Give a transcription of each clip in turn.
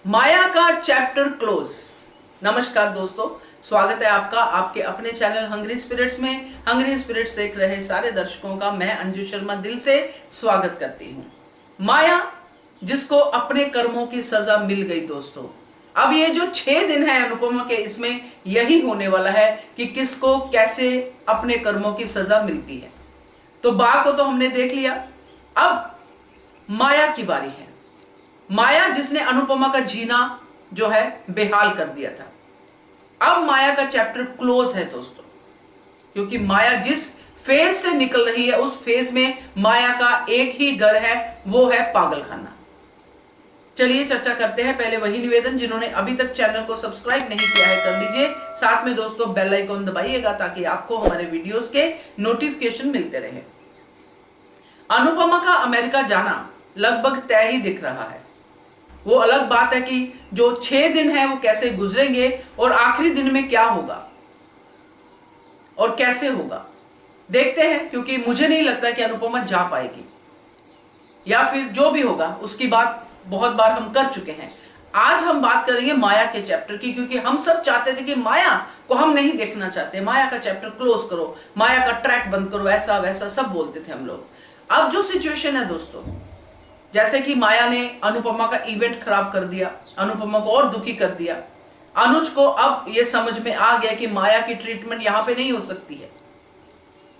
माया का chapter close. नमस्कार दोस्तों, स्वागत है आपका आपके अपने चैनल हंग्री स्पिरिट्स में। हंग्री स्पिरिट्स देख रहे सारे दर्शकों का मैं अंजू शर्मा दिल से स्वागत करती हूँ। माया, जिसको अपने कर्मों की सजा मिल गई दोस्तों। अब ये जो 6 दिन है अनुपमा के, इसमें यही होने वाला है कि किसको कैसे अपने कर्मों की सजा मिलती है। तो बा को तो हमने देख लिया, अब माया की बारी है। माया जिसने अनुपमा का जीना जो है बेहाल कर दिया था। अब माया का चैप्टर क्लोज है दोस्तों, क्योंकि माया जिस फेज से निकल रही है उस फेज में माया का एक ही घर है, वो है पागलखाना। चलिए चर्चा करते हैं। पहले वही निवेदन, जिन्होंने अभी तक चैनल को सब्सक्राइब नहीं किया है कर लीजिए। साथ में दोस्तों बेल आइकॉन दबाइएगा ताकि आपको हमारे वीडियोस के नोटिफिकेशन मिलते रहे। अनुपमा का अमेरिका जाना लगभग तय ही दिख रहा है। वो अलग बात है कि जो 6 दिन है वो कैसे गुजरेंगे और आखिरी दिन में क्या होगा और कैसे होगा देखते हैं, क्योंकि मुझे नहीं लगता कि अनुपमा जा पाएगी, या फिर जो भी होगा उसकी बात बहुत बार हम कर चुके हैं। आज हम बात करेंगे माया के चैप्टर की, क्योंकि हम सब चाहते थे कि माया को हम नहीं देखना चाहते, माया का चैप्टर क्लोज करो, माया का ट्रैक बंद करो, ऐसा वैसा सब बोलते थे हम लोग। अब जो सिचुएशन है दोस्तों, जैसे कि माया ने अनुपमा का इवेंट खराब कर दिया, अनुपमा को और दुखी कर दिया। अनुज को अब यह समझ में आ गया कि माया की ट्रीटमेंट यहां पे नहीं हो सकती है,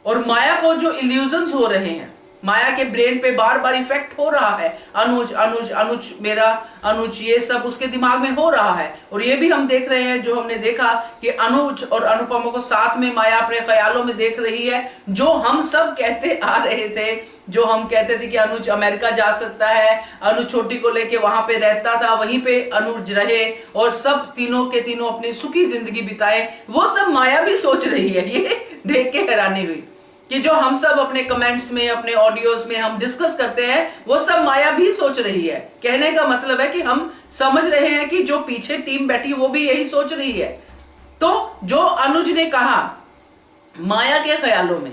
और माया को जो इल्यूजन्स हो रहे हैं, माया के ब्रेन पे बार बार इफेक्ट हो रहा है, अनुज अनुज अनुज मेरा अनुज, ये सब उसके दिमाग में हो रहा है। और ये भी हम देख रहे हैं, जो हमने देखा कि अनुज और अनुपमा को साथ में माया अपने ख्यालों में देख रही है। जो हम सब कहते आ रहे थे, जो हम कहते थे कि अनुज अमेरिका जा सकता है, अनुज छोटी को लेके वहां पे रहता था, वहीं पे अनुज रहे और सब तीनों के तीनों अपनी सुखी जिंदगी बिताए, वो सब माया भी सोच रही है। ये देख के हैरानी हुई कि जो हम सब अपने कमेंट्स में, अपने ऑडियोज में हम डिस्कस करते हैं, वो सब माया भी सोच रही है। कहने का मतलब है कि हम समझ रहे हैं कि जो पीछे टीम बैठी वो भी यही सोच रही है। तो जो अनुज ने कहा माया के ख्यालों में,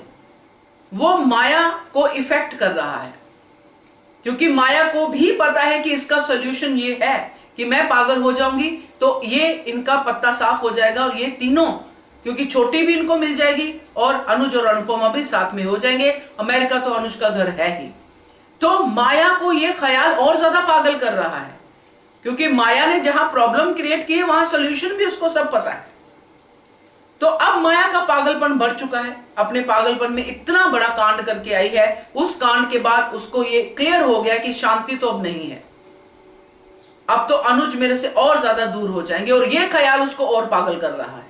वो माया को इफेक्ट कर रहा है, क्योंकि माया को भी पता है कि इसका सॉल्यूशन ये है कि मैं पागल हो जाऊंगी तो ये इनका पत्ता साफ हो जाएगा, और ये तीनों, क्योंकि छोटी भी इनको मिल जाएगी और अनुज और अनुपमा भी साथ में हो जाएंगे। अमेरिका तो अनुज का घर है ही। तो माया को यह ख्याल और ज्यादा पागल कर रहा है, क्योंकि माया ने जहां प्रॉब्लम क्रिएट की है वहां सॉल्यूशन भी उसको सब पता है। तो अब माया का पागलपन बढ़ चुका है, अपने पागलपन में इतना बड़ा कांड करके आई है। उस कांड के बाद उसको ये क्लियर हो गया कि शांति तो अब नहीं है, अब तो अनुज मेरे से और ज्यादा दूर हो जाएंगे, और ये ख्याल उसको और पागल कर रहा है।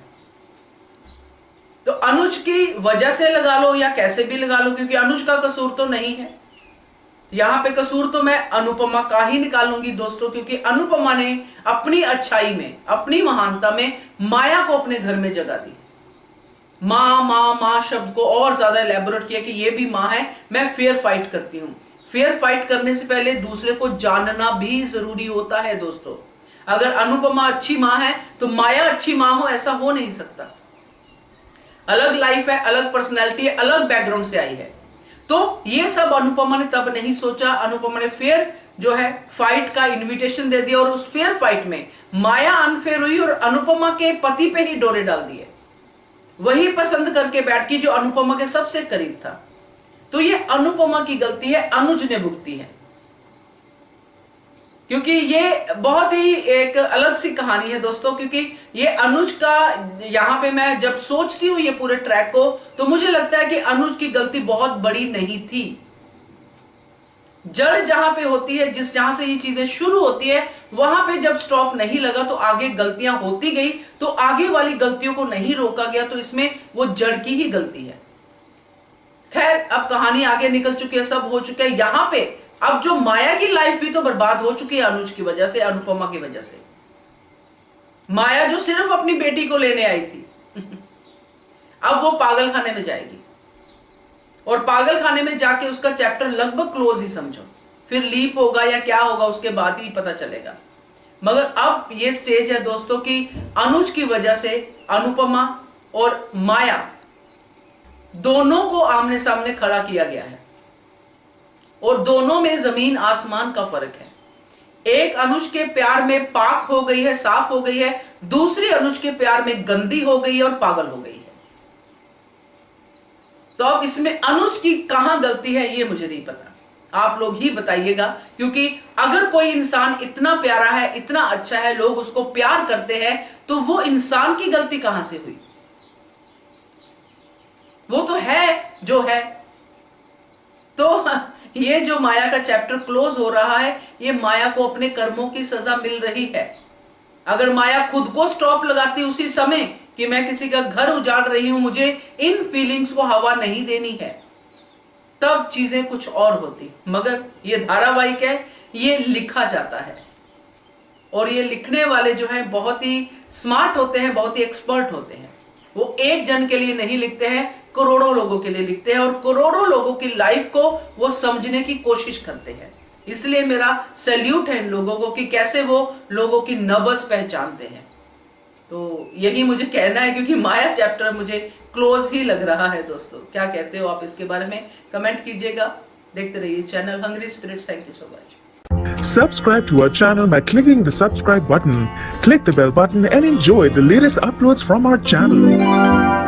तो अनुज की वजह से लगा लो या कैसे भी लगा लो, क्योंकि अनुज का कसूर तो नहीं है। यहां पे कसूर तो मैं अनुपमा का ही निकालूंगी दोस्तों, क्योंकि अनुपमा ने अपनी अच्छाई में, अपनी महानता में माया को अपने घर में जगह दी। मां मां मां शब्द को और ज्यादा एलैबोरेट किया कि ये भी मां है, मैं फेयर फाइट करती हूं। फेयर फाइट करने से पहले दूसरे को जानना भी जरूरी होता है दोस्तों। अगर अनुपमा अच्छी मां है तो माया अच्छी मां हो, ऐसा हो नहीं सकता। अलग लाइफ है, अलग पर्सनैलिटी है, अलग बैकग्राउंड से आई है। तो ये सब अनुपमा ने तब नहीं सोचा। अनुपमा ने फेयर जो है फाइट का इनविटेशन दे दिया, और उस फेयर फाइट में माया अनफेयर हुई और अनुपमा के पति पे ही डोरे डाल दिए। वही पसंद करके बैठ की जो अनुपमा के सबसे करीब था। तो ये अनुपमा की गलती है, अनुज ने भुगती है, क्योंकि ये बहुत ही एक अलग सी कहानी है दोस्तों। क्योंकि ये अनुज का, यहां पे मैं जब सोचती हूं ये पूरे ट्रैक को, तो मुझे लगता है कि अनुज की गलती बहुत बड़ी नहीं थी। जड़ जहां पे होती है, जहां से ये चीजें शुरू होती है, वहां पे जब स्टॉप नहीं लगा तो आगे गलतियां होती गई, तो आगे वाली गलतियों को नहीं रोका गया, तो इसमें वो जड़ की ही गलती है। खैर, अब कहानी आगे निकल चुकी है, सब हो चुका है। यहां पे अब जो माया की लाइफ भी तो बर्बाद हो चुकी है अनुज की वजह से, अनुपमा की वजह से। माया जो सिर्फ अपनी बेटी को लेने आई थी अब वो पागल खाने में जाएगी, और पागल खाने में जाके उसका चैप्टर लगभग क्लोज ही समझो। फिर लीप होगा या क्या होगा उसके बाद ही पता चलेगा। मगर अब ये स्टेज है दोस्तों कि अनुज की वजह से अनुपमा और माया दोनों को आमने सामने खड़ा किया गया है, और दोनों में जमीन आसमान का फर्क है। एक अनुज के प्यार में पाक हो गई है, साफ हो गई है, दूसरी अनुज के प्यार में गंदी हो गई है और पागल हो गई है। तो अब इसमें अनुज की कहां गलती है ये मुझे नहीं पता, आप लोग ही बताइएगा। क्योंकि अगर कोई इंसान इतना प्यारा है, इतना अच्छा है, लोग उसको प्यार करते हैं, तो वो इंसान की गलती कहां से हुई? वो तो है जो है। तो ये जो माया का चैप्टर क्लोज हो रहा है, ये माया को अपने कर्मों की सजा मिल रही है। अगर माया खुद को स्टॉप लगाती उसी समय कि मैं किसी का घर उजाड़ रही हूं, मुझे इन फीलिंग्स को हवा नहीं देनी है, तब चीजें कुछ और होती। मगर ये धारावाहिक है, ये लिखा जाता है, और ये लिखने वाले जो हैं बहुत ही स्मार्ट होते हैं, बहुत ही एक्सपर्ट होते हैं। वो एक जन के लिए नहीं लिखते हैं, करोड़ों लोगों के लिए लिखते हैं, और करोड़ों लोगों की लाइफ को वो समझने की कोशिश करते हैं। इसलिए मेरा सैल्यूट है इन लोगों को कि कैसे वो लोगों की नब्ज पहचानते हैं। तो यही मुझे कहना है, क्योंकि माया चैप्टर मुझे क्लोज ही लग रहा है। दोस्तों क्या कहते हो आप इसके बारे में? कमेंट कीजिएगा। देखते रहिए channel Hungry Spirits. Thank you so much. Subscribe to our channel by clicking the subscribe button. Click the bell button and enjoy the latest uploads from our channel.